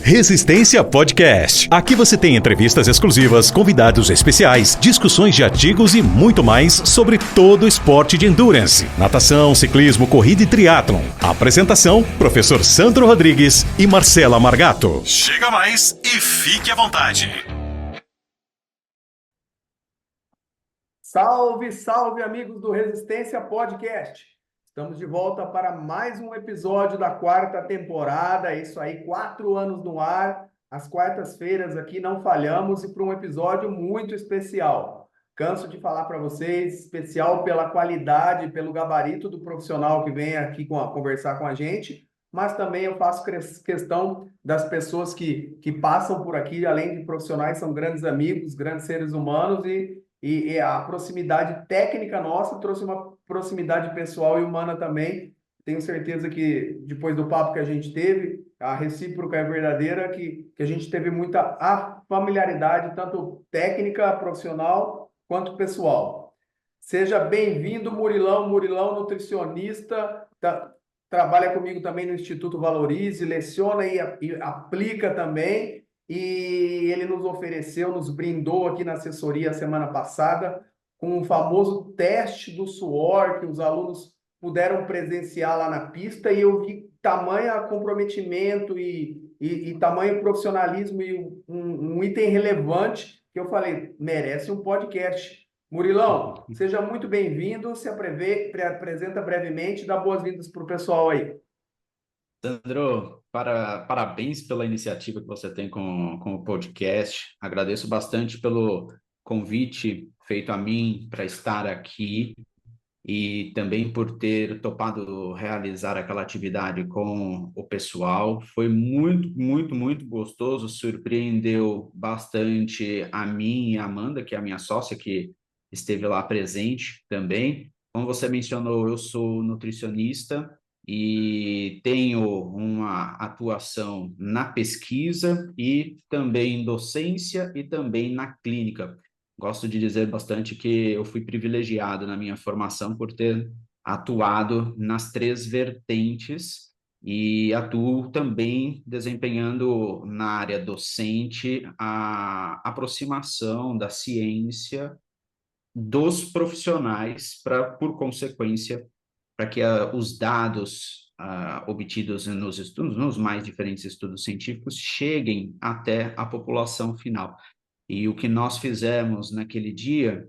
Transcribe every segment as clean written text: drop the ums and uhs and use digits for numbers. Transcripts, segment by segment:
Resistência Podcast. Aqui você tem entrevistas exclusivas, convidados especiais, discussões de artigos e muito mais sobre todo o esporte de endurance, natação, ciclismo, corrida e triatlon. Apresentação, professor Sandro Rodrigues e Marcela Margato. Chega mais e fique à vontade. Salve, salve, amigos do Resistência Podcast. Estamos de volta para mais um episódio da quarta temporada. É isso aí, 4 anos no ar. Às quartas-feiras aqui não falhamos e para um episódio muito especial. Canso de falar para vocês, especial pela qualidade, pelo gabarito do profissional que vem aqui conversar com a gente, mas também eu faço questão das pessoas que passam por aqui, além de profissionais, são grandes amigos, grandes seres humanos e a proximidade técnica nossa trouxe uma proximidade pessoal e humana também. Tenho certeza que depois do papo que a gente teve, a recíproca é verdadeira, que a gente teve muita familiaridade, tanto técnica, profissional, quanto pessoal. Seja bem-vindo, Murilão. Murilão, nutricionista, trabalha comigo também no Instituto Valorize, leciona e aplica também. E ele nos ofereceu, nos brindou aqui na assessoria semana passada com o famoso teste do suor que os alunos puderam presenciar lá na pista, e eu vi tamanho comprometimento e tamanho profissionalismo e um item relevante que eu falei, merece um podcast. Murilão, seja muito bem-vindo, se apresenta brevemente, dá boas-vindas para o pessoal aí. Sandro, parabéns pela iniciativa que você tem com o podcast. Agradeço bastante pelo convite feito a mim para estar aqui e também por ter topado realizar aquela atividade com o pessoal. Foi muito gostoso, surpreendeu bastante a mim e a Amanda, que é a minha sócia, que esteve lá presente também. Como você mencionou, eu sou nutricionista e tenho uma atuação na pesquisa e também em docência e também na clínica. Gosto de dizer bastante que eu fui privilegiado na minha formação por ter atuado nas 3 vertentes e atuo também desempenhando na área docente a aproximação da ciência dos profissionais por consequência, para que os dados obtidos nos estudos, nos mais diferentes estudos científicos, cheguem até a população final. E o que nós fizemos naquele dia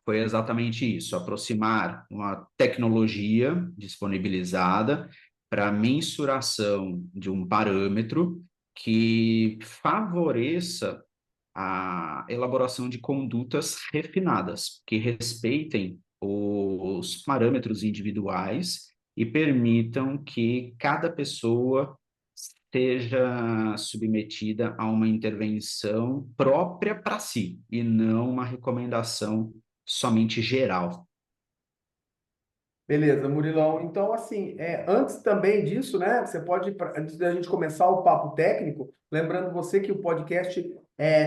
foi exatamente isso, aproximar uma tecnologia disponibilizada para mensuração de um parâmetro que favoreça a elaboração de condutas refinadas, que respeitem os parâmetros individuais e permitam que cada pessoa seja submetida a uma intervenção própria para si e não uma recomendação somente geral. Beleza, Murilão. Então, assim, antes também disso, né? Você pode, antes da gente começar o papo técnico, lembrando você que o podcast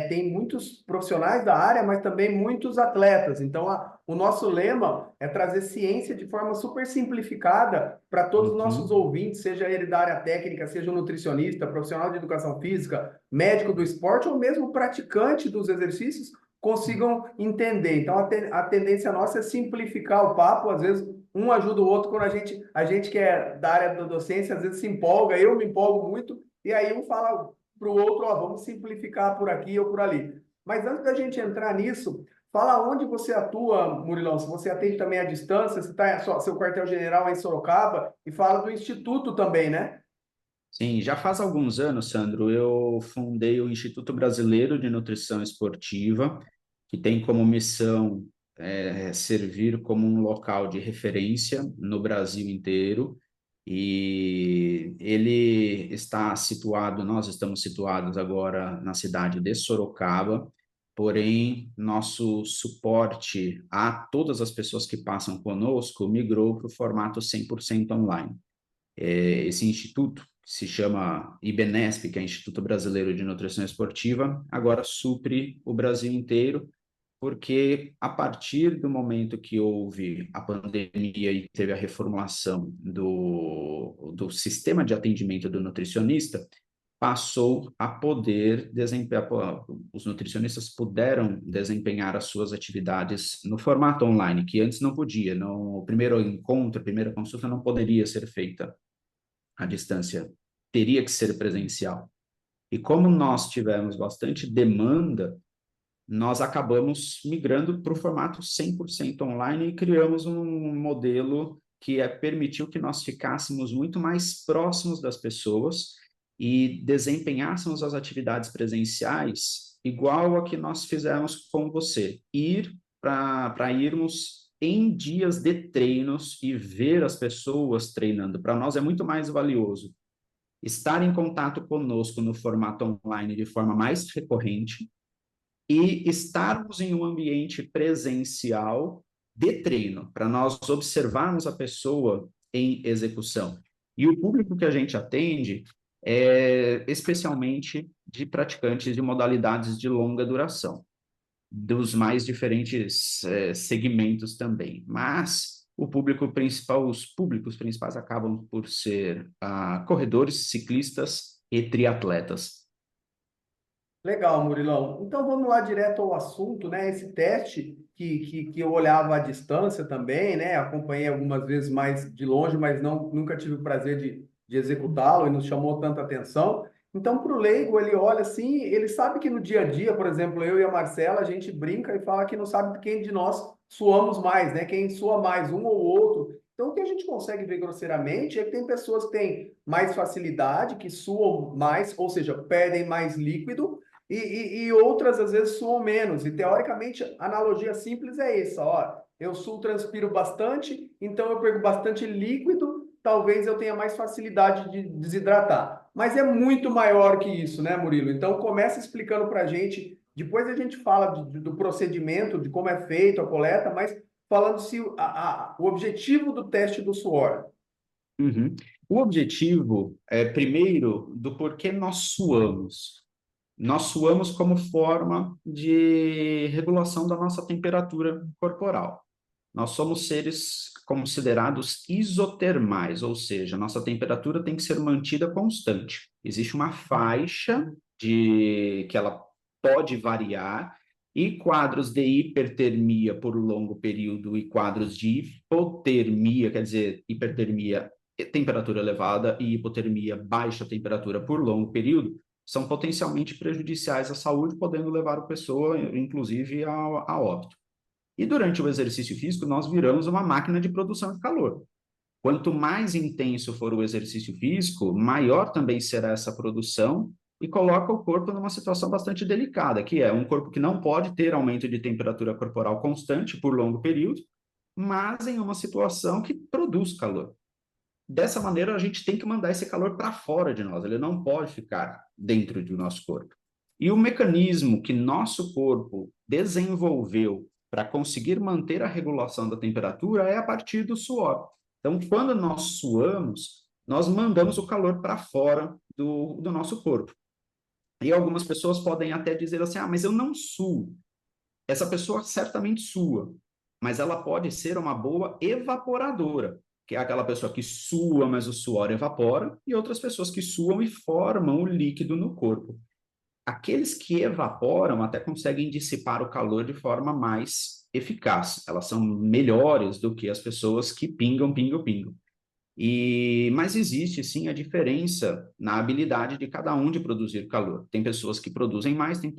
tem muitos profissionais da área, mas também muitos atletas. Então, o nosso lema é trazer ciência de forma super simplificada para todos os nossos ouvintes, seja ele da área técnica, seja um nutricionista, profissional de educação física, médico do esporte ou mesmo praticante dos exercícios, consigam entender. Então, a tendência nossa é simplificar o papo, às vezes um ajuda o outro. Quando a gente que é da área da docência, às vezes se empolga, eu me empolgo muito, e aí um fala para o outro, ó, vamos simplificar por aqui ou por ali. Mas antes da gente entrar nisso, fala onde você atua, Murilão, se você atende também à distância, se tá, seu quartel-general é em Sorocaba, e fala do Instituto também, né? Sim, já faz alguns anos, Sandro, eu fundei o Instituto Brasileiro de Nutrição Esportiva, que tem como missão servir como um local de referência no Brasil inteiro, e ele está situado, nós estamos situados agora na cidade de Sorocaba, porém, nosso suporte a todas as pessoas que passam conosco migrou para o formato 100% online. Esse instituto, que se chama IBNESP, que é Instituto Brasileiro de Nutrição Esportiva, agora supre o Brasil inteiro, porque a partir do momento que houve a pandemia e teve a reformulação do sistema de atendimento do nutricionista, passou a poder desempenhar, os nutricionistas puderam desempenhar as suas atividades no formato online, que antes não podia, o primeiro encontro, a primeira consulta não poderia ser feita à distância, teria que ser presencial. E como nós tivemos bastante demanda, nós acabamos migrando para o formato 100% online e criamos um modelo que permitiu que nós ficássemos muito mais próximos das pessoas e desempenhássemos as atividades presenciais igual a que nós fizemos com você, ir para irmos em dias de treinos e ver as pessoas treinando. Para nós é muito mais valioso estar em contato conosco no formato online de forma mais recorrente e estarmos em um ambiente presencial de treino, para nós observarmos a pessoa em execução. E o público que a gente atende é especialmente de praticantes de modalidades de longa duração, dos mais diferentes segmentos também. Mas o público principal, os públicos principais acabam por ser corredores, ciclistas e triatletas. Legal, Murilão. Então vamos lá direto ao assunto, né? Esse teste que eu olhava à distância também, né? Acompanhei algumas vezes mais de longe, mas nunca tive o prazer de executá-lo e nos chamou tanta atenção. Então, para o leigo, ele olha assim, ele sabe que no dia a dia, por exemplo, eu e a Marcela, a gente brinca e fala que não sabe quem de nós suamos mais, né? Quem sua mais, um ou outro. Então, o que a gente consegue ver grosseiramente é que tem pessoas que têm mais facilidade, que suam mais, ou seja, perdem mais líquido, e outras, às vezes, suam menos. E, teoricamente, a analogia simples é essa, ó. Eu suo, transpiro bastante, então eu perco bastante líquido, talvez eu tenha mais facilidade de desidratar. Mas é muito maior que isso, né, Murilo? Então, começa explicando para a gente, depois a gente fala do procedimento, de como é feito a coleta, mas falando se o objetivo do teste do suor. Uhum. O objetivo é, primeiro, do porquê nós suamos. Nós suamos como forma de regulação da nossa temperatura corporal. Nós somos seres considerados isotermais, ou seja, nossa temperatura tem que ser mantida constante. Existe uma faixa que ela pode variar, e quadros de hipertermia por longo período e quadros de hipotermia, quer dizer, hipertermia, temperatura elevada, e hipotermia, baixa temperatura por longo período, são potencialmente prejudiciais à saúde, podendo levar a pessoa, inclusive, a óbito. E durante o exercício físico, nós viramos uma máquina de produção de calor. Quanto mais intenso for o exercício físico, maior também será essa produção e coloca o corpo numa situação bastante delicada, que é um corpo que não pode ter aumento de temperatura corporal constante por longo período, mas em uma situação que produz calor. Dessa maneira, a gente tem que mandar esse calor para fora de nós, ele não pode ficar dentro do nosso corpo. E o mecanismo que nosso corpo desenvolveu para conseguir manter a regulação da temperatura é a partir do suor. Então, quando nós suamos, nós mandamos o calor para fora do nosso corpo. E algumas pessoas podem até dizer assim, mas eu não suo. Essa pessoa certamente sua, mas ela pode ser uma boa evaporadora, que é aquela pessoa que sua, mas o suor evapora, e outras pessoas que suam e formam o líquido no corpo. Aqueles que evaporam até conseguem dissipar o calor de forma mais eficaz. Elas são melhores do que as pessoas que pingam. Mas existe, sim, a diferença na habilidade de cada um de produzir calor. Tem pessoas que produzem mais, tem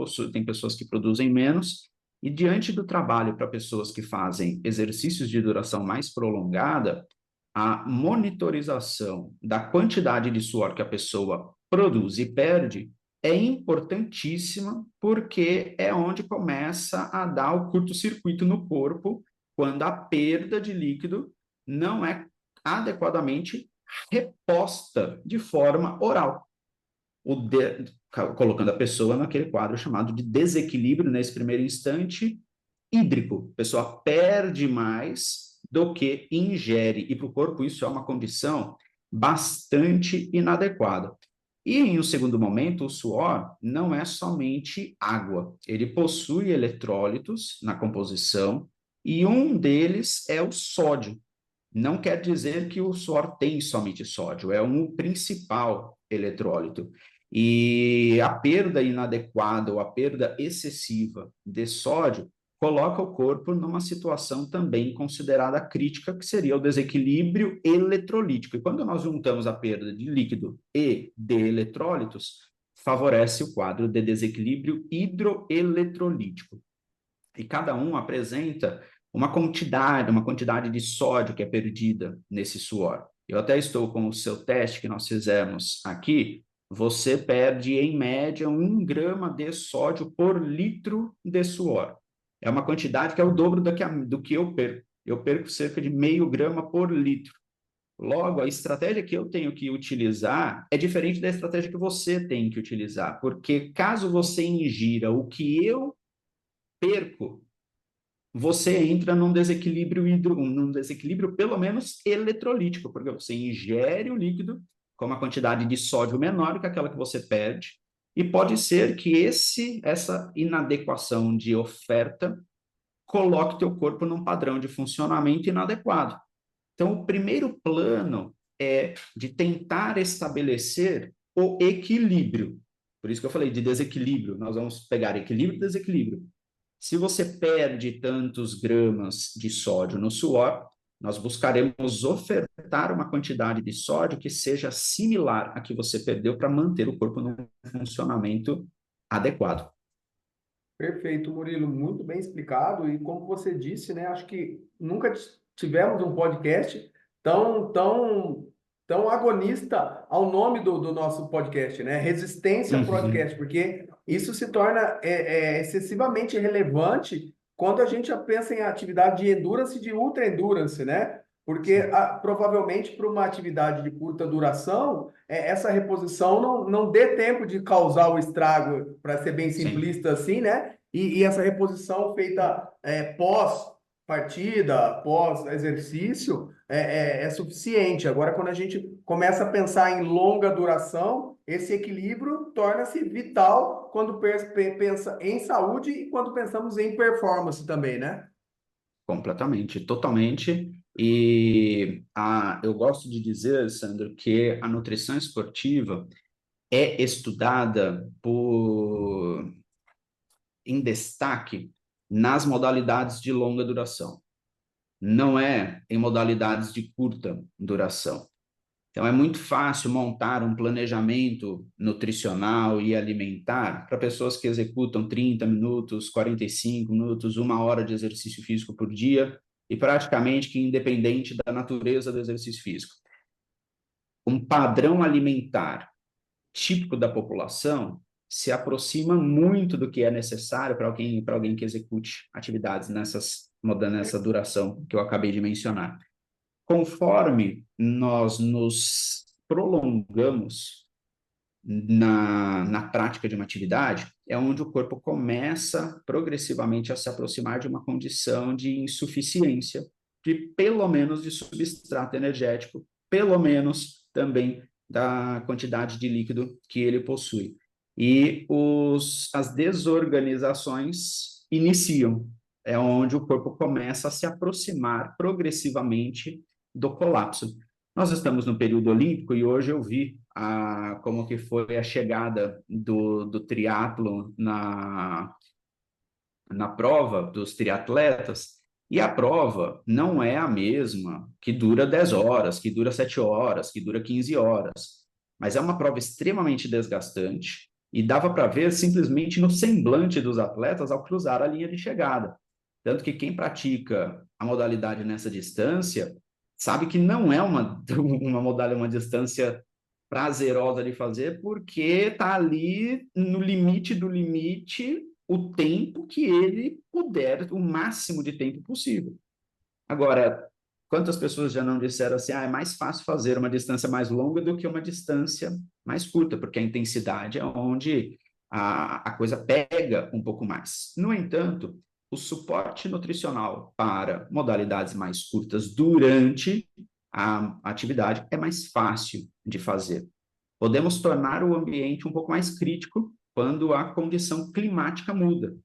pessoas que produzem menos, e diante do trabalho para pessoas que fazem exercícios de duração mais prolongada, a monitorização da quantidade de suor que a pessoa produz e perde é importantíssima, porque é onde começa a dar o curto-circuito no corpo, quando a perda de líquido não é adequadamente reposta de forma oral, colocando a pessoa naquele quadro chamado de desequilíbrio, nesse primeiro instante, hídrico. A pessoa perde mais do que ingere, e para o corpo isso é uma condição bastante inadequada. E em um segundo momento, o suor não é somente água, ele possui eletrólitos na composição, e um deles é o sódio. Não quer dizer que o suor tem somente sódio, é um principal eletrólito. E a perda inadequada ou a perda excessiva de sódio coloca o corpo numa situação também considerada crítica, que seria o desequilíbrio eletrolítico. E quando nós juntamos a perda de líquido e de eletrólitos, favorece o quadro de desequilíbrio hidroeletrolítico. E cada um apresenta uma quantidade de sódio que é perdida nesse suor. Eu até estou com o seu teste que nós fizemos aqui. Você perde, em média, 1 grama de sódio por litro de suor. É uma quantidade que é o dobro do que eu perco. Eu perco cerca de 0,5 grama por litro. Logo, a estratégia que eu tenho que utilizar é diferente da estratégia que você tem que utilizar, porque caso você ingira o que eu perco, você entra num desequilíbrio pelo menos eletrolítico, porque você ingere o líquido com uma quantidade de sódio menor que aquela que você perde, e pode ser que essa inadequação de oferta coloque teu corpo num padrão de funcionamento inadequado. Então, o primeiro plano é de tentar estabelecer o equilíbrio. Por isso que eu falei de desequilíbrio. Nós vamos pegar equilíbrio e desequilíbrio. Se você perde tantos gramas de sódio no suor, nós buscaremos ofertar uma quantidade de sódio que seja similar à que você perdeu para manter o corpo num funcionamento adequado. Perfeito, Murilo, muito bem explicado. E como você disse, né, acho que nunca tivemos um podcast tão agonista ao nome do nosso podcast, né? Resistência Podcast, porque isso se torna excessivamente relevante quando a gente pensa em atividade de endurance e de ultra endurance, né? Porque provavelmente para uma atividade de curta duração, essa reposição não dê tempo de causar o estrago, para ser bem Sim. simplista assim, né? E essa reposição feita pós-partida, pós-exercício, é suficiente. Agora, quando a gente começa a pensar em longa duração, esse equilíbrio torna-se vital quando pensa em saúde e quando pensamos em performance também, né? Completamente, totalmente. E eu gosto de dizer, Sandro, que a nutrição esportiva é estudada em destaque nas modalidades de longa duração, não é em modalidades de curta duração. Então, é muito fácil montar um planejamento nutricional e alimentar para pessoas que executam 30 minutos, 45 minutos, 1 hora de exercício físico por dia, e praticamente que independente da natureza do exercício físico. Um padrão alimentar típico da população se aproxima muito do que é necessário para alguém que execute atividades nessa duração que eu acabei de mencionar. Conforme nós nos prolongamos na prática de uma atividade, é onde o corpo começa progressivamente a se aproximar de uma condição de insuficiência, pelo menos de substrato energético, pelo menos também da quantidade de líquido que ele possui. E as desorganizações iniciam, é onde o corpo começa a se aproximar progressivamente do colapso. Nós estamos no período olímpico e hoje eu vi como que foi a chegada do triatlo na prova dos triatletas, e a prova não é a mesma que dura 10 horas, que dura 7 horas, que dura 15 horas, mas é uma prova extremamente desgastante e dava para ver simplesmente no semblante dos atletas ao cruzar a linha de chegada. Tanto que quem pratica a modalidade nessa distância sabe que não é uma distância prazerosa de fazer, porque está ali no limite do limite o tempo que ele puder, o máximo de tempo possível. Agora, quantas pessoas já não disseram assim, é mais fácil fazer uma distância mais longa do que uma distância mais curta, porque a intensidade é onde a coisa pega um pouco mais. No entanto, o suporte nutricional para modalidades mais curtas durante a atividade é mais fácil de fazer. Podemos tornar o ambiente um pouco mais crítico quando a condição climática muda.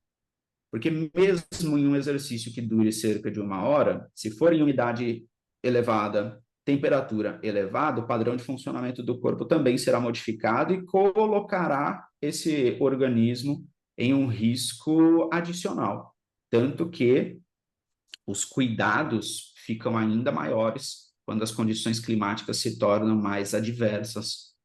Porque mesmo em um exercício que dure cerca de 1 hora, se for em umidade elevada, temperatura elevada, o padrão de funcionamento do corpo também será modificado e colocará esse organismo em um risco adicional. Tanto que os cuidados ficam ainda maiores quando as condições climáticas se tornam mais adversas.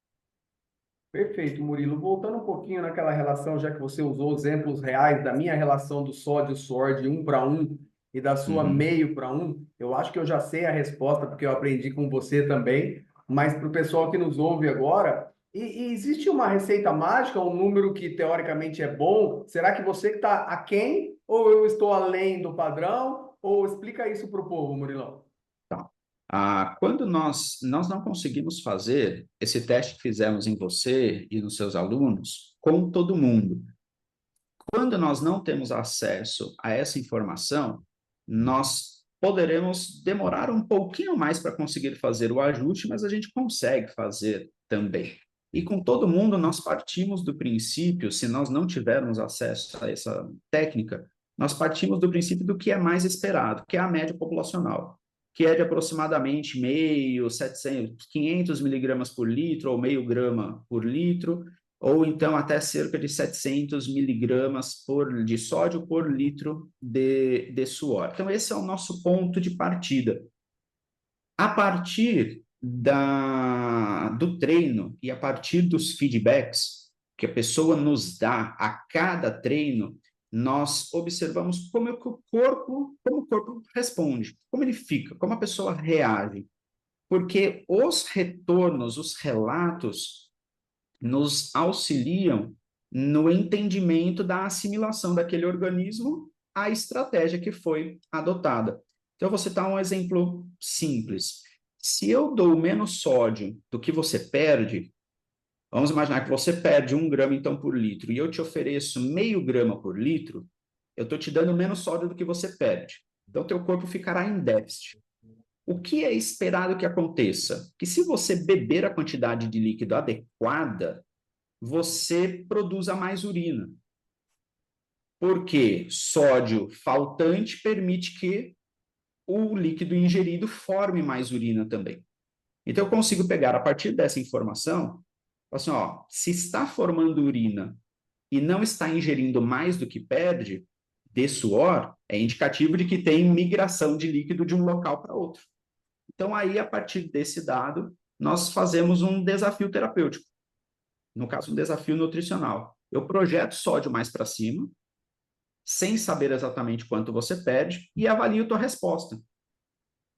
Perfeito, Murilo. Voltando um pouquinho naquela relação, já que você usou exemplos reais da minha relação do sódio-suor de 1 para 1 e da sua Uhum. meio para 1, eu acho que eu já sei a resposta, porque eu aprendi com você também, mas para o pessoal que nos ouve agora, e existe uma receita mágica, um número que teoricamente é bom? Será que você que está aquém ou eu estou além do padrão? Ou explica isso para o povo, Murilão. Tá. Quando nós não conseguimos fazer esse teste que fizemos em você e nos seus alunos com todo mundo. Quando nós não temos acesso a essa informação, nós poderemos demorar um pouquinho mais para conseguir fazer o ajuste, mas a gente consegue fazer também. E com todo mundo, nós partimos do princípio, se nós não tivermos acesso a essa técnica, nós partimos do princípio do que é mais esperado, que é a média populacional, que é de aproximadamente 500 miligramas por litro ou meio grama por litro, ou então até cerca de 700 miligramas de sódio por litro de suor. Então, esse é o nosso ponto de partida. A partir do treino e a partir dos feedbacks que a pessoa nos dá a cada treino, nós observamos como o corpo responde, como ele fica, como a pessoa reage. Porque os retornos, os relatos, nos auxiliam no entendimento da assimilação daquele organismo à estratégia que foi adotada. Então, eu vou citar um exemplo simples. Se eu dou menos sódio do que você perde, vamos imaginar que você perde 1 grama, então, por litro, e eu te ofereço meio grama por litro, eu estou te dando menos sódio do que você perde. Então, teu corpo ficará em déficit. O que é esperado que aconteça? Que se você beber a quantidade de líquido adequada, você produza mais urina. Porque sódio faltante permite que o líquido ingerido forme mais urina também. Então, eu consigo pegar a partir dessa informação, assim, ó, se está formando urina e não está ingerindo mais do que perde de suor, é indicativo de que tem migração de líquido de um local para outro. Então, aí, a partir desse dado, nós fazemos um desafio terapêutico. No caso, um desafio nutricional. Eu projeto sódio mais para cima, sem saber exatamente quanto você perde, e avalio tua resposta.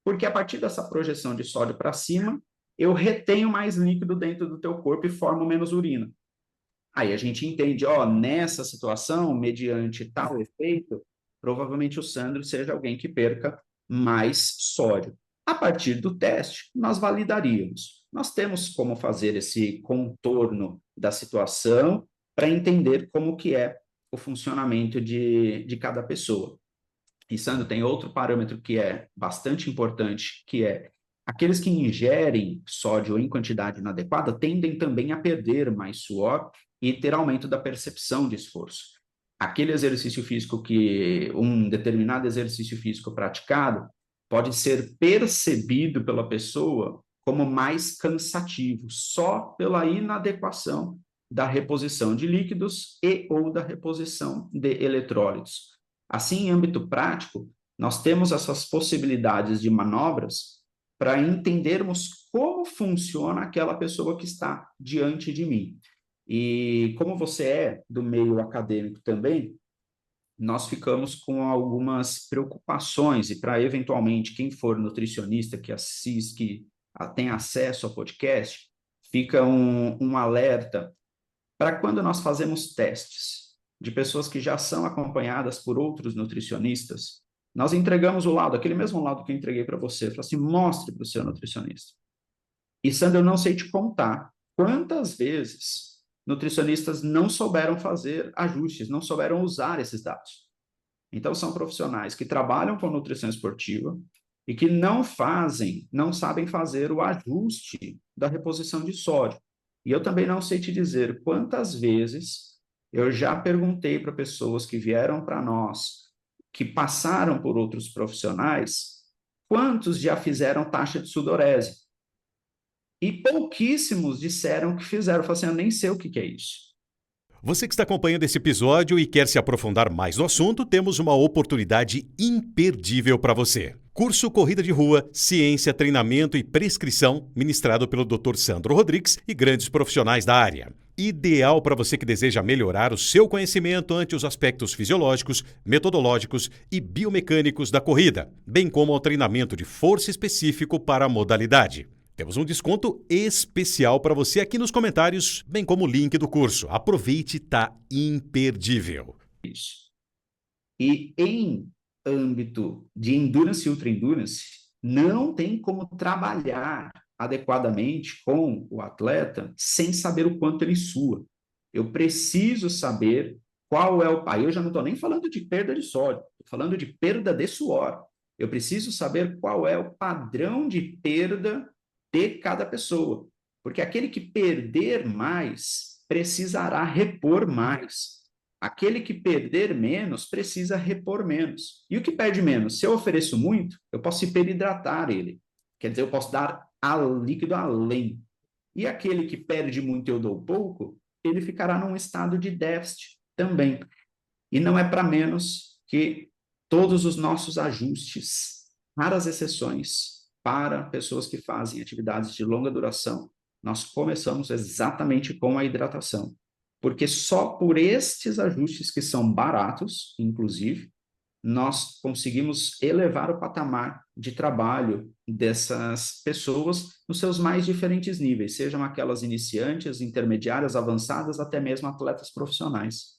Porque a partir dessa projeção de sódio para cima, eu retenho mais líquido dentro do teu corpo e formo menos urina. Aí a gente entende, ó, nessa situação, mediante tal efeito, provavelmente o Sandro seja alguém que perca mais sódio. A partir do teste, nós validaríamos. Nós temos como fazer esse contorno da situação para entender como que é o funcionamento de cada pessoa. E, Sandro, tem outro parâmetro que é bastante importante, que é aqueles que ingerem sódio em quantidade inadequada tendem também a perder mais suor e ter aumento da percepção de esforço. Aquele exercício físico um determinado exercício físico praticado pode ser percebido pela pessoa como mais cansativo, só pela inadequação da reposição de líquidos e ou da reposição de eletrólitos. Assim, em âmbito prático, nós temos essas possibilidades de manobras para entendermos como funciona aquela pessoa que está diante de mim. E como você é do meio acadêmico também, nós ficamos com algumas preocupações e para eventualmente quem for nutricionista que assiste, que tem acesso ao podcast, fica um alerta para quando nós fazemos testes de pessoas que já são acompanhadas por outros nutricionistas, nós entregamos o laudo, aquele mesmo laudo que eu entreguei para você, falei assim, mostre para o seu nutricionista. E, Sandra, eu não sei te contar quantas vezes nutricionistas não souberam fazer ajustes, não souberam usar esses dados. Então, são profissionais que trabalham com nutrição esportiva e que não sabem fazer o ajuste da reposição de sódio. E eu também não sei te dizer quantas vezes eu já perguntei para pessoas que vieram para nós, que passaram por outros profissionais, quantos já fizeram taxa de sudorese? E pouquíssimos disseram que fizeram. Eu falei assim, eu nem sei o que é isso. Você que está acompanhando esse episódio e quer se aprofundar mais no assunto, temos uma oportunidade imperdível para você. Curso Corrida de Rua, Ciência, Treinamento e Prescrição, ministrado pelo Dr. Sandro Rodrigues e grandes profissionais da área. Ideal para você que deseja melhorar o seu conhecimento ante os aspectos fisiológicos, metodológicos e biomecânicos da corrida, bem como ao treinamento de força específico para a modalidade. Temos um desconto especial para você aqui nos comentários, bem como o link do curso. Aproveite, tá imperdível. Isso. E em âmbito de endurance e ultra endurance, não tem como trabalhar adequadamente com o atleta sem saber o quanto ele sua. Eu preciso saber qual é o... Aí eu já não estou nem falando de perda de sódio, estou falando de perda de suor. Eu preciso saber qual é o padrão de perda de cada pessoa, porque aquele que perder mais precisará repor mais. Aquele que perder menos precisa repor menos. E o que perde menos? Se eu ofereço muito, eu posso hiperidratar ele. Quer dizer, eu posso dar líquido além. E aquele que perde muito e eu dou pouco, ele ficará num estado de déficit também. E não é para menos que todos os nossos ajustes, raras exceções, para pessoas que fazem atividades de longa duração, nós começamos exatamente com a hidratação. Porque só por estes ajustes, que são baratos, inclusive, nós conseguimos elevar o patamar de trabalho dessas pessoas nos seus mais diferentes níveis, sejam aquelas iniciantes, intermediárias, avançadas, até mesmo atletas profissionais.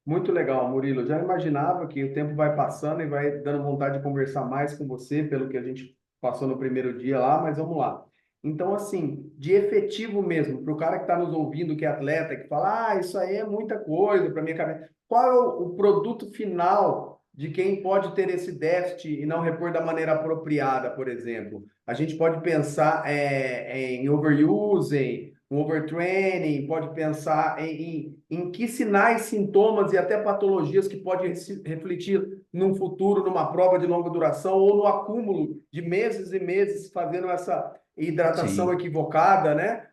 Muito legal, Murilo. Eu já imaginava que o tempo vai passando e vai dando vontade de conversar mais com você, pelo que a gente passou no primeiro dia lá, mas vamos lá. Então, assim, de efetivo mesmo, para o cara que está nos ouvindo, que é atleta, que fala, isso aí é muita coisa para minha cabeça. Qual é o produto final de quem pode ter esse déficit e não repor da maneira apropriada, por exemplo? A gente pode pensar em overusing, um overtraining, pode pensar em que sinais, sintomas e até patologias que podem refletir num futuro, numa prova de longa duração ou no acúmulo de meses e meses fazendo essa hidratação Sim. equivocada, né?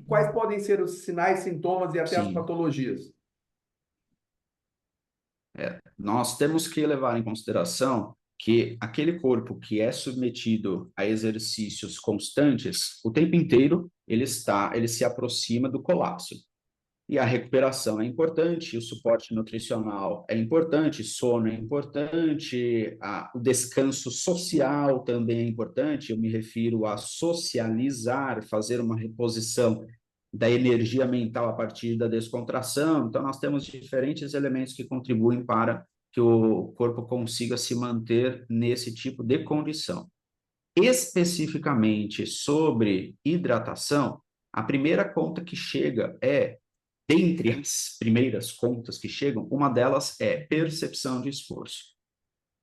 Quais podem ser os sinais, sintomas e até as Sim. patologias? Nós temos que levar em consideração que aquele corpo que é submetido a exercícios constantes, o tempo inteiro ele se aproxima do colapso. E a recuperação é importante, o suporte nutricional é importante, sono é importante, o descanso social também é importante. Eu me refiro a socializar, fazer uma reposição da energia mental a partir da descontração. Então, nós temos diferentes elementos que contribuem para que o corpo consiga se manter nesse tipo de condição. Especificamente sobre hidratação, a primeira conta que chega dentre as primeiras contas que chegam, uma delas é percepção de esforço.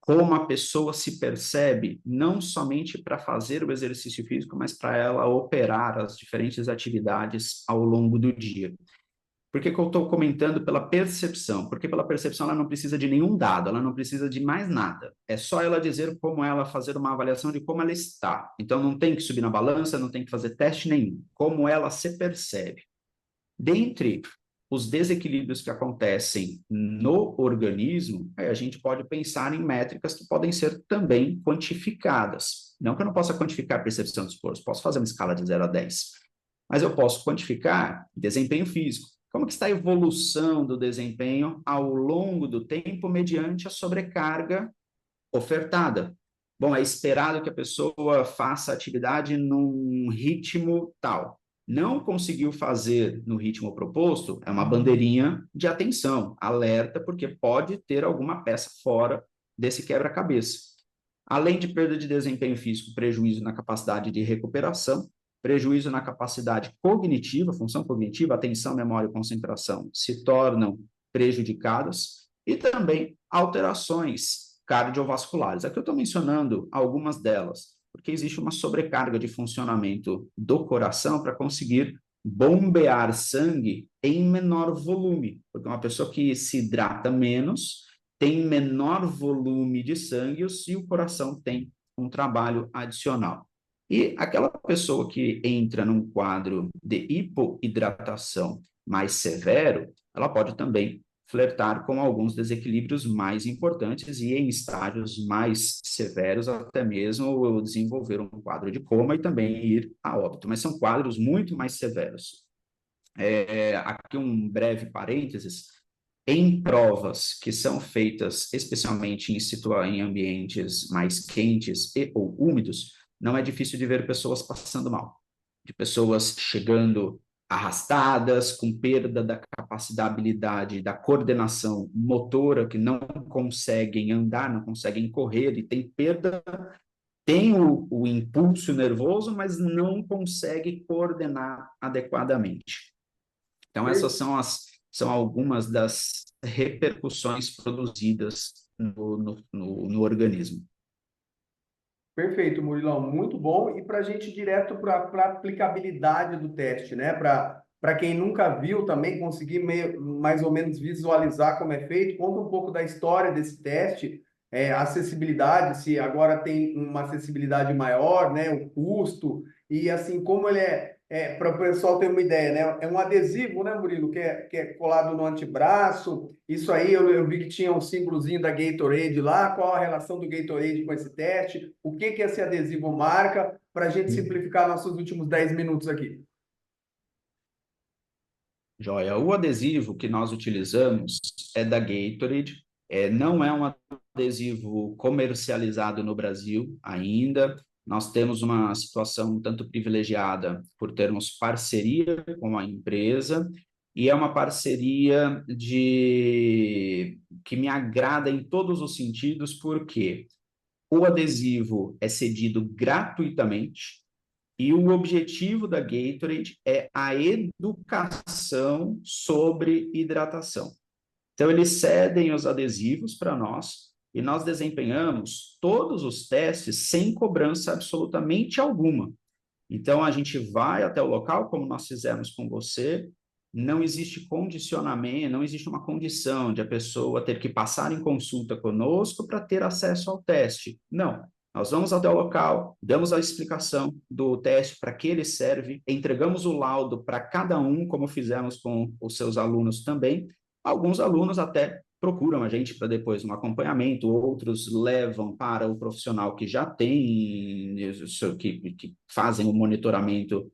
Como a pessoa se percebe, não somente para fazer o exercício físico, mas para ela operar as diferentes atividades ao longo do dia. Por que eu estou comentando pela percepção? Porque pela percepção ela não precisa de nenhum dado, ela não precisa de mais nada. É só ela dizer como ela, fazer uma avaliação de como ela está. Então não tem que subir na balança, não tem que fazer teste nenhum. Como ela se percebe. Dentre os desequilíbrios que acontecem no organismo, a gente pode pensar em métricas que podem ser também quantificadas. Não que eu não possa quantificar a percepção de esforço, posso fazer uma escala de 0 a 10, mas eu posso quantificar desempenho físico. Como que está a evolução do desempenho ao longo do tempo mediante a sobrecarga ofertada? Bom, é esperado que a pessoa faça atividade num ritmo tal. Não conseguiu fazer no ritmo proposto, é uma bandeirinha de atenção, alerta, porque pode ter alguma peça fora desse quebra-cabeça. Além de perda de desempenho físico, prejuízo na capacidade de recuperação, prejuízo na capacidade cognitiva, função cognitiva, atenção, memória e concentração se tornam prejudicadas, e também alterações cardiovasculares. Aqui eu estou mencionando algumas delas, porque existe uma sobrecarga de funcionamento do coração para conseguir bombear sangue em menor volume, porque uma pessoa que se hidrata menos tem menor volume de sangue e o coração tem um trabalho adicional. E aquela pessoa que entra num quadro de hipoidratação mais severo, ela pode também flertar com alguns desequilíbrios mais importantes e em estágios mais severos, até mesmo desenvolver um quadro de coma e também ir a óbito. Mas são quadros muito mais severos. Aqui um breve parênteses. Em provas que são feitas especialmente em ambientes mais quentes e ou úmidos, não é difícil de ver pessoas passando mal, de pessoas chegando arrastadas, com perda da capacidade, da coordenação motora, que não conseguem andar, não conseguem correr, e tem perda, tem o impulso nervoso, mas não consegue coordenar adequadamente. Então, essas são algumas das repercussões produzidas no organismo. Perfeito, Murilão, muito bom. E para a gente ir direto para a aplicabilidade do teste, né? Para quem nunca viu também conseguir mais ou menos visualizar como é feito, conta um pouco da história desse teste, acessibilidade, se agora tem uma acessibilidade maior, né? O custo e assim como ele para o pessoal ter uma ideia, né? É um adesivo, né, Murilo, que é colado no antebraço. Isso aí eu vi que tinha um símbolozinho da Gatorade lá. Qual a relação do Gatorade com esse teste? O que esse adesivo marca? Para a gente simplificar nossos últimos 10 minutos aqui. Joia. O adesivo que nós utilizamos é da Gatorade. Não é um adesivo comercializado no Brasil ainda. Nós temos uma situação um tanto privilegiada por termos parceria com a empresa, e é uma parceria que me agrada em todos os sentidos, porque o adesivo é cedido gratuitamente, e o objetivo da Gatorade é a educação sobre hidratação. Então, eles cedem os adesivos para nós e nós desempenhamos todos os testes sem cobrança absolutamente alguma. Então, a gente vai até o local, como nós fizemos com você, não existe condicionamento, não existe uma condição de a pessoa ter que passar em consulta conosco para ter acesso ao teste. Não. Nós vamos até o local, damos a explicação do teste, para que ele serve, entregamos o laudo para cada um, como fizemos com os seus alunos também. Alguns alunos até procuram a gente para depois um acompanhamento, outros levam para o profissional que já tem, que fazem o monitoramento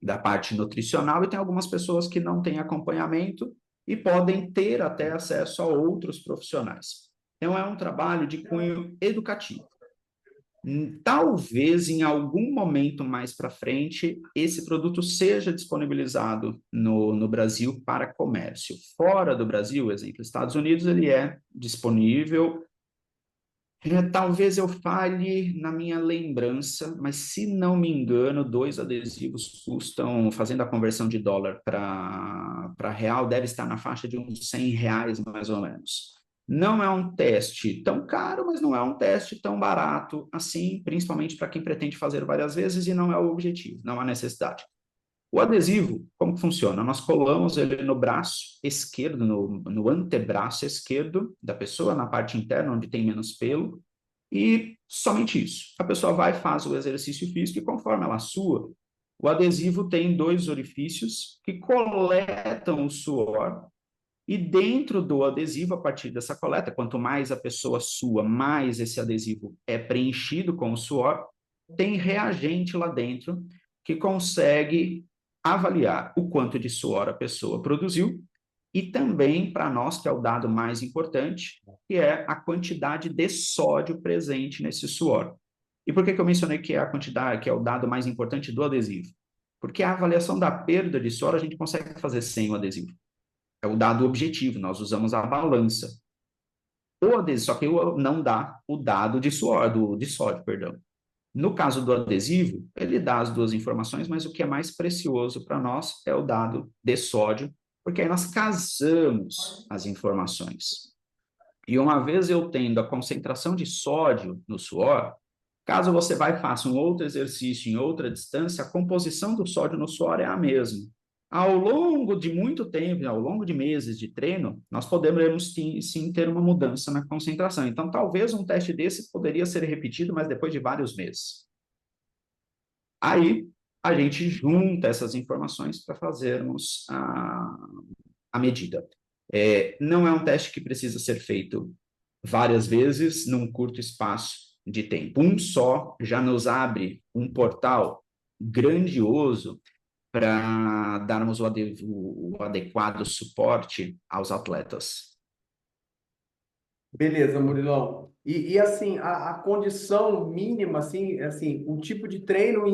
da parte nutricional, e tem algumas pessoas que não têm acompanhamento e podem ter até acesso a outros profissionais. Então, é um trabalho de cunho educativo. Talvez em algum momento mais para frente esse produto seja disponibilizado no Brasil para comércio. Fora do Brasil, exemplo, Estados Unidos, ele é disponível. Talvez eu falhe na minha lembrança, mas se não me engano, 2 adesivos custam, fazendo a conversão de dólar para real, deve estar na faixa de uns R$100 mais ou menos. Não é um teste tão caro, mas não é um teste tão barato assim, principalmente para quem pretende fazer várias vezes e não é o objetivo, não há necessidade. O adesivo, como que funciona? Nós colamos ele no braço esquerdo, no antebraço esquerdo da pessoa, na parte interna, onde tem menos pelo, e somente isso. A pessoa vai e faz o exercício físico, e conforme ela sua, o adesivo tem 2 orifícios que coletam o suor. E dentro do adesivo, a partir dessa coleta, quanto mais a pessoa sua, mais esse adesivo é preenchido com o suor, tem reagente lá dentro que consegue avaliar o quanto de suor a pessoa produziu, e também, para nós, que é o dado mais importante, que é a quantidade de sódio presente nesse suor. E por que eu mencionei que é a quantidade, que é o dado mais importante do adesivo? Porque a avaliação da perda de suor a gente consegue fazer sem o adesivo. É o dado objetivo, nós usamos a balança. O adesivo, só que não dá o dado de suor, de sódio, perdão. No caso do adesivo, ele dá as 2 informações, mas o que é mais precioso para nós é o dado de sódio, porque aí nós casamos as informações. E uma vez eu tendo a concentração de sódio no suor, caso você vá e faça um outro exercício em outra distância, a composição do sódio no suor é a mesma. Ao longo de muito tempo, ao longo de meses de treino, nós podemos sim ter uma mudança na concentração. Então, talvez um teste desse poderia ser repetido, mas depois de vários meses. Aí, a gente junta essas informações para fazermos a medida. Não é um teste que precisa ser feito várias vezes num curto espaço de tempo. Um só já nos abre um portal grandioso para darmos o adequado suporte aos atletas. Beleza, Murilão. E assim, a condição mínima, assim, o tipo de treino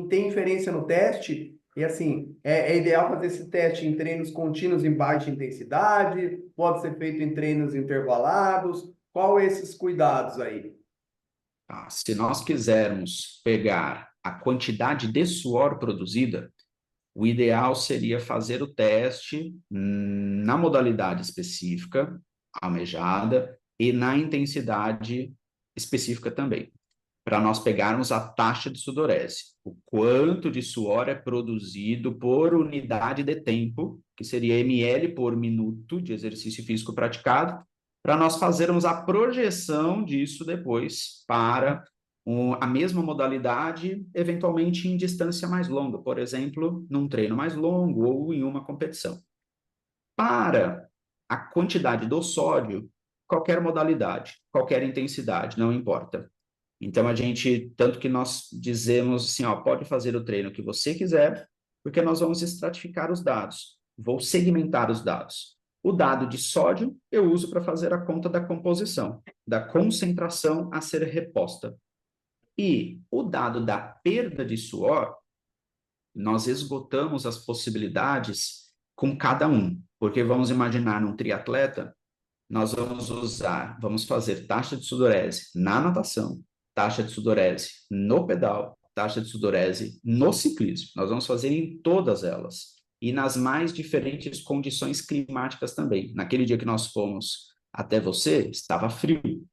tem inferência no teste? E assim, é ideal fazer esse teste em treinos contínuos em baixa intensidade? Pode ser feito em treinos intervalados? Qual esses cuidados aí? Tá? Se nós quisermos pegar a quantidade de suor produzida, o ideal seria fazer o teste na modalidade específica, almejada, e na intensidade específica também, para nós pegarmos a taxa de sudorese, o quanto de suor é produzido por unidade de tempo, que seria ml por minuto de exercício físico praticado, para nós fazermos a projeção disso depois para a mesma modalidade, eventualmente em distância mais longa, por exemplo, num treino mais longo ou em uma competição. Para a quantidade do sódio, qualquer modalidade, qualquer intensidade, não importa. Então, tanto que nós dizemos assim, ó, pode fazer o treino que você quiser, porque nós vamos estratificar os dados, vou segmentar os dados. O dado de sódio eu uso para fazer a conta da composição, da concentração a ser reposta. E o dado da perda de suor, nós esgotamos as possibilidades com cada um, porque vamos imaginar num triatleta, nós vamos fazer taxa de sudorese na natação, taxa de sudorese no pedal, taxa de sudorese no ciclismo. Nós vamos fazer em todas elas e nas mais diferentes condições climáticas também. Naquele dia que nós fomos até você, estava frio.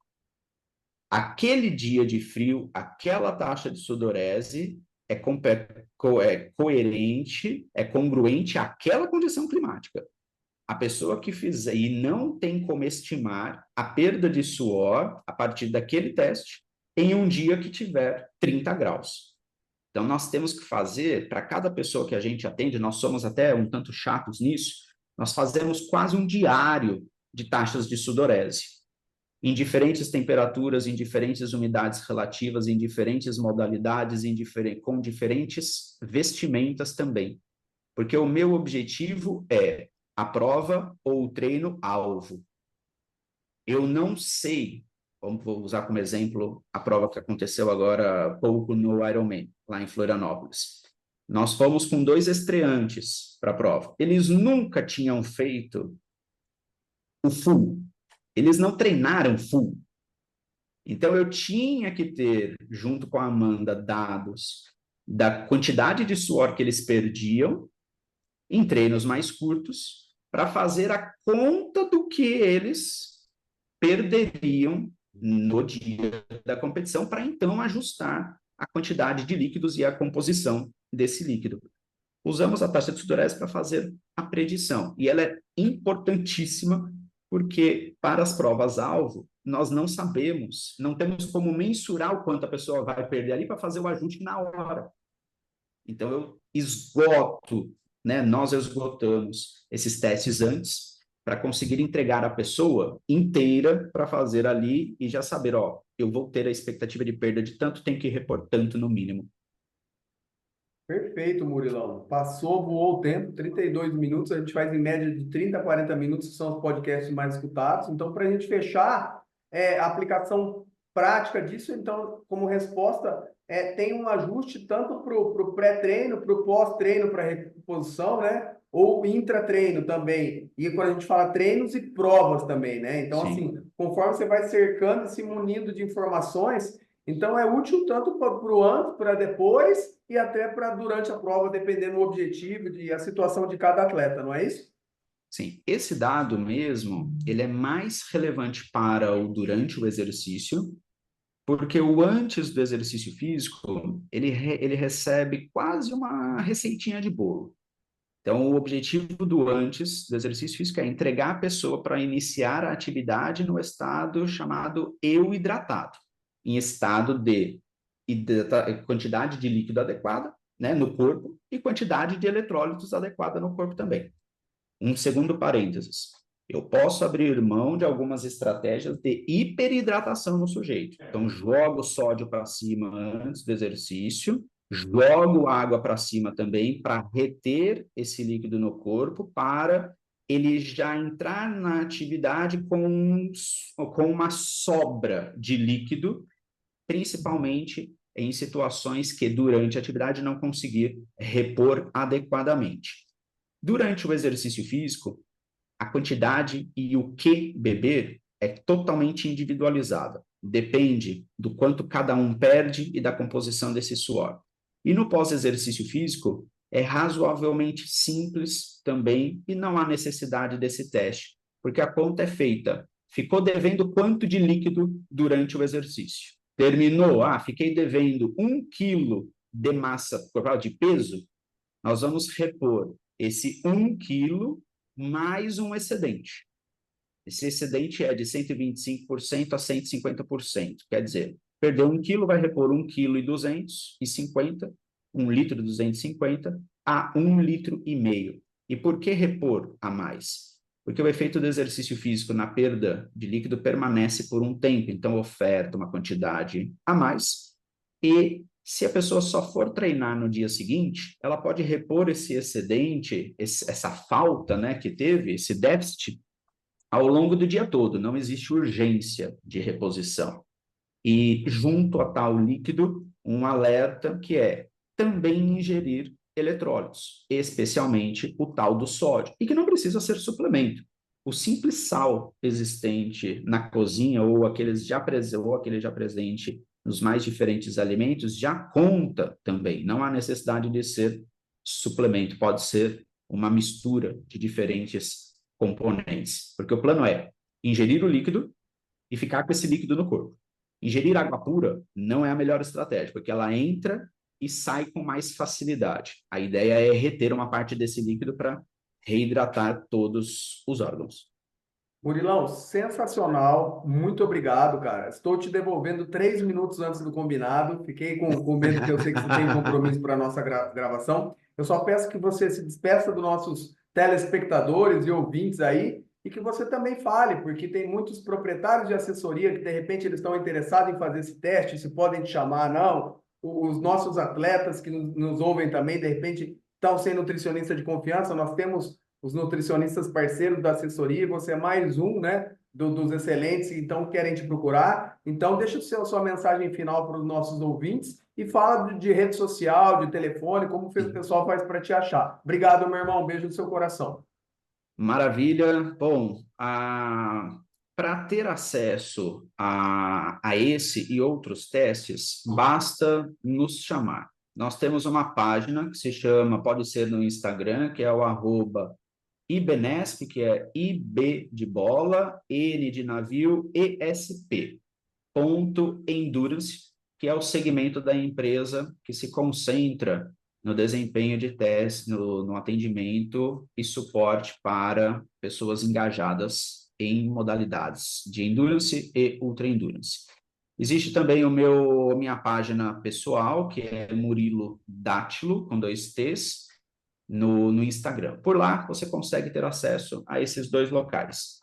Aquele dia de frio, aquela taxa de sudorese é coerente, é congruente àquela condição climática. A pessoa que fizer e não tem como estimar a perda de suor a partir daquele teste em um dia que tiver 30 graus. Então, nós temos que fazer, para cada pessoa que a gente atende, nós somos até um tanto chatos nisso, nós fazemos quase um diário de taxas de sudorese, em diferentes temperaturas, em diferentes umidades relativas, em diferentes modalidades, com diferentes vestimentas também. Porque o meu objetivo é a prova ou o treino-alvo. Eu não sei, vou usar como exemplo a prova que aconteceu agora há pouco no Ironman, lá em Florianópolis. Nós fomos com 2 estreantes para a prova. Eles nunca tinham feito o full. Eles não treinaram full. Então, eu tinha que ter, junto com a Amanda, dados da quantidade de suor que eles perdiam em treinos mais curtos, para fazer a conta do que eles perderiam no dia da competição, para então ajustar a quantidade de líquidos e a composição desse líquido. Usamos a taxa de sudorese para fazer a predição, e ela é importantíssima, porque para as provas-alvo, nós não sabemos, não temos como mensurar o quanto a pessoa vai perder ali para fazer o ajuste na hora. Então, eu esgoto, né? Nós esgotamos esses testes antes para conseguir entregar a pessoa inteira para fazer ali e já saber, ó, eu vou ter a expectativa de perda de tanto, tem que repor tanto no mínimo. Perfeito, Murilão. Passou, voou o tempo, 32 minutos. A gente faz em média de 30 a 40 minutos, que são os podcasts mais escutados. Então, para a gente fechar a aplicação prática disso, então, como resposta, tem um ajuste tanto para o pré-treino, para o pós-treino, para reposição, né? Ou intra-treino também. E quando a gente fala treinos e provas também, né? Então, Sim. assim, conforme você vai cercando e se munindo de informações, então é útil tanto para o antes, para depois e até para durante a prova, dependendo do objetivo e a situação de cada atleta, não é isso? Sim, esse dado mesmo, ele é mais relevante para o durante o exercício, porque o antes do exercício físico, ele recebe quase uma receitinha de bolo. Então, o objetivo do antes do exercício físico é entregar a pessoa para iniciar a atividade no estado chamado hidratado, em estado de quantidade de líquido adequada, né, no corpo e quantidade de eletrólitos adequada no corpo também. Um segundo parênteses. Eu posso abrir mão de algumas estratégias de hiperidratação no sujeito. Então, jogo sódio para cima antes do exercício, jogo água para cima também para reter esse líquido no corpo, para ele já entrar na atividade com uma sobra de líquido, principalmente em situações que durante a atividade não conseguir repor adequadamente. Durante o exercício físico, a quantidade e o que beber é totalmente individualizada. Depende do quanto cada um perde e da composição desse suor. E no pós-exercício físico, é razoavelmente simples também e não há necessidade desse teste, porque a conta é feita. Ficou devendo quanto de líquido durante o exercício? Terminou, fiquei devendo 1 quilo de massa corporal, de peso, nós vamos repor esse 1 quilo mais um excedente. Esse excedente é de 125% a 150%. Quer dizer, perdeu 1 quilo, vai repor 1 quilo e 250, 1 litro e 250 a 1 litro e meio. E por que repor a mais? Porque o efeito do exercício físico na perda de líquido permanece por um tempo, então oferta uma quantidade a mais. E se a pessoa só for treinar no dia seguinte, ela pode repor esse excedente, essa falta, né, que teve, esse déficit, ao longo do dia todo. Não existe urgência de reposição. E junto a tal líquido, um alerta que é também ingerir eletrólitos, especialmente o tal do sódio, e que não precisa ser suplemento. O simples sal existente na cozinha ou aquele já presente nos mais diferentes alimentos já conta também. Não há necessidade de ser suplemento, pode ser uma mistura de diferentes componentes, porque o plano é ingerir o líquido e ficar com esse líquido no corpo. Ingerir água pura não é a melhor estratégia, porque ela entra e sai com mais facilidade. A ideia é reter uma parte desse líquido para reidratar todos os órgãos. Murilão, sensacional. Muito obrigado, cara. Estou te devolvendo 3 minutos antes do combinado. Fiquei com medo, que eu sei que você tem compromisso para a nossa gravação. Eu só peço que você se despeça dos nossos telespectadores e ouvintes aí e que você também fale, porque tem muitos proprietários de assessoria que, de repente, eles estão interessados em fazer esse teste, se podem te chamar, não. Os nossos atletas que nos ouvem também, de repente, estão sem nutricionista de confiança. Nós temos os nutricionistas parceiros da assessoria, você é mais um, né, dos excelentes, então querem te procurar. Então, deixa a sua mensagem final para os nossos ouvintes e fala de rede social, de telefone, como o pessoal faz para te achar. Obrigado, meu irmão. Um beijo no seu coração. Maravilha. Bom, para ter acesso a esse e outros testes, basta nos chamar. Nós temos uma página que se chama, pode ser no Instagram, que é o @IBENESP, que é IB de bola, N de navio, ESP, .endurance, que é o segmento da empresa que se concentra no desempenho de testes, no atendimento e suporte para pessoas engajadas em modalidades de endurance e ultra endurance. Existe também minha página pessoal, que é Murilo Dátilo, com 2 T's, no Instagram. Por lá, você consegue ter acesso a esses 2 locais.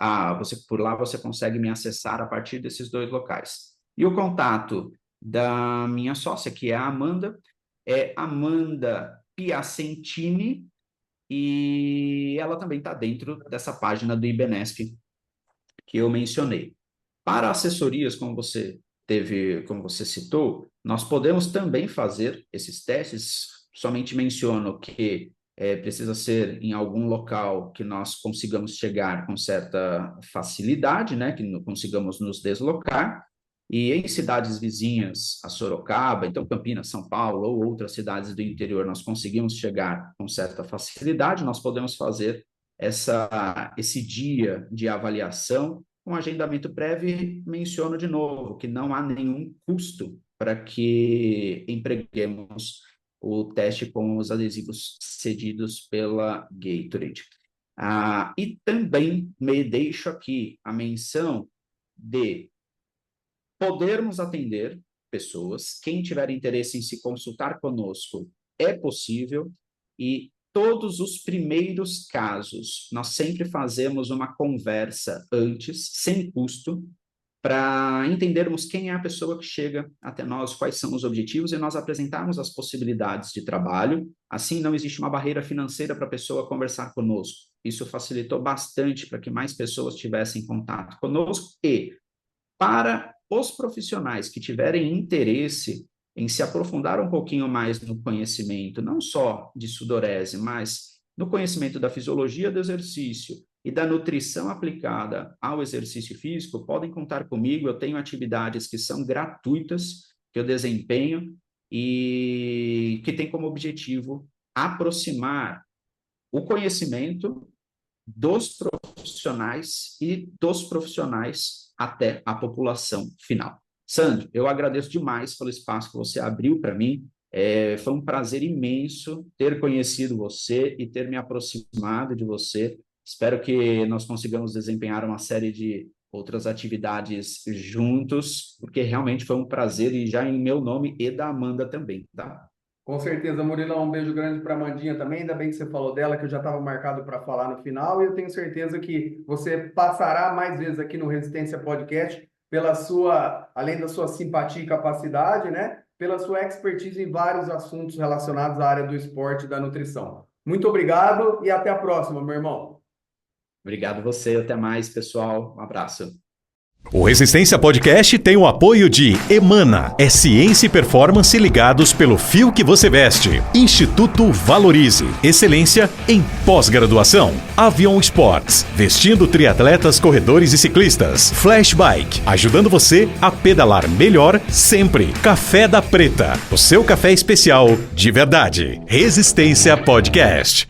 Por lá, você consegue me acessar a partir desses 2 locais. E o contato da minha sócia, que é a Amanda, é Amanda Piacentini, e ela também está dentro dessa página do IBENESP que eu mencionei. Para assessorias, como você citou, nós podemos também fazer esses testes. Somente menciono que precisa ser em algum local que nós consigamos chegar com certa facilidade, né, que consigamos nos deslocar, e em cidades vizinhas a Sorocaba, então Campinas, São Paulo ou outras cidades do interior, nós conseguimos chegar com certa facilidade, nós podemos fazer esse dia de avaliação com agendamento prévio. Menciono de novo que não há nenhum custo para que empreguemos o teste com os adesivos cedidos pela Gatorade. E também me deixo aqui a menção de podermos atender pessoas. Quem tiver interesse em se consultar conosco, é possível, e todos os primeiros casos, nós sempre fazemos uma conversa antes, sem custo, para entendermos quem é a pessoa que chega até nós, quais são os objetivos, e nós apresentarmos as possibilidades de trabalho. Assim, não existe uma barreira financeira para a pessoa conversar conosco. Isso facilitou bastante para que mais pessoas tivessem contato conosco. E para os profissionais que tiverem interesse em se aprofundar um pouquinho mais no conhecimento, não só de sudorese, mas no conhecimento da fisiologia do exercício e da nutrição aplicada ao exercício físico, podem contar comigo. Eu tenho atividades que são gratuitas, que eu desempenho e que tem como objetivo aproximar o conhecimento dos profissionais e dos profissionais até a população final. Sandro, eu agradeço demais pelo espaço que você abriu para mim. Foi um prazer imenso ter conhecido você e ter me aproximado de você. Espero que nós consigamos desempenhar uma série de outras atividades juntos, porque realmente foi um prazer, e já em meu nome e da Amanda também, tá? Com certeza, Murilão, um beijo grande para a Amandinha também. Ainda bem que você falou dela, que eu já estava marcado para falar no final, e eu tenho certeza que você passará mais vezes aqui no Resistência Podcast, além da sua simpatia e capacidade, né? Pela sua expertise em vários assuntos relacionados à área do esporte e da nutrição. Muito obrigado e até a próxima, meu irmão. Obrigado você, até mais, pessoal. Um abraço. O Resistência Podcast tem o apoio de Emana, ciência e performance ligados pelo fio que você veste. Instituto Valorize, excelência em pós-graduação. Avion Sports, vestindo triatletas, corredores e ciclistas. Flash Bike, ajudando você a pedalar melhor sempre. Café da Preta, o seu café especial de verdade. Resistência Podcast.